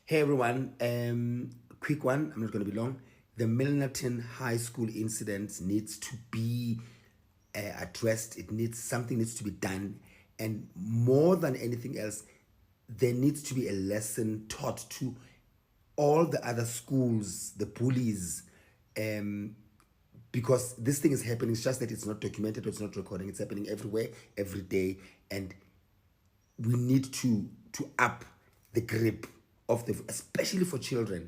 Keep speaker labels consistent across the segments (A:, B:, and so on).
A: Hey everyone, quick one, I'm not going to be long. The Milnerton High School incident needs to be addressed. Something needs to be done, and more than anything else, there needs to be a lesson taught to all the other schools, the bullies, because this thing is happening. It's just that it's not documented or it's not recording. It's happening everywhere, every day, and we need to up the grip of especially for children,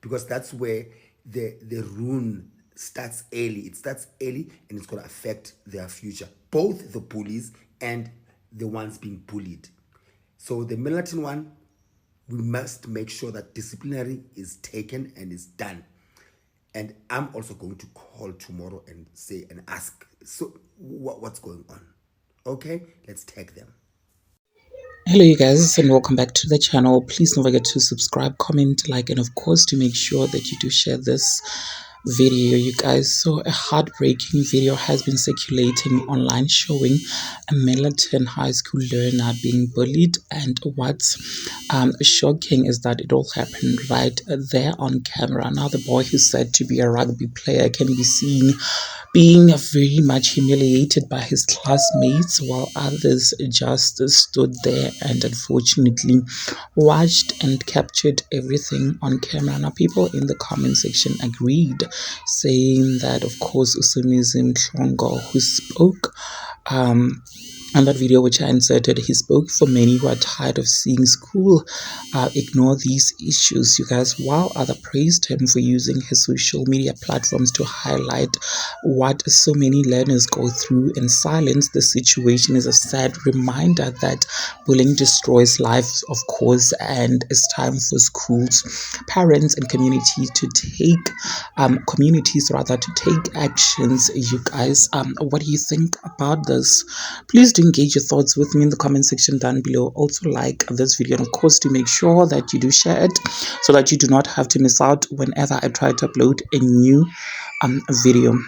A: because that's where the ruin starts early. It starts early, and it's going to affect their future, both the bullies and the ones being bullied. So the Milnerton one, we must make sure that disciplinary is taken and is done. And I'm also going to call tomorrow and say and ask, so what's going on? Okay, let's take them.
B: Hello you guys, and welcome back to the channel. Please don't forget to subscribe, comment, like, and of course to make sure that you do share this video, you guys. So a heartbreaking video has been circulating online showing a Milnerton High School learner being bullied, and what's shocking is that it all happened right there on camera. Now the boy, who's said to be a rugby player, can be seen being very much humiliated by his classmates, while others just stood there and unfortunately watched and captured everything on camera. Now, people in the comment section agreed, saying that, of course, Usumizim Mhlongo, who spoke and that video which I inserted, he spoke for many who are tired of seeing school ignore these issues, you guys, while others praised him for using his social media platforms to highlight what so many learners go through in silence. The situation is a sad reminder that bullying destroys lives, of course, and it's time for schools, parents, and communities rather, to take actions. You guys, what do you think about this? Please do engage your thoughts with me in the comment section down below. Also like this video, and of course to make sure that you do share it so that you do not have to miss out whenever I try to upload a new video.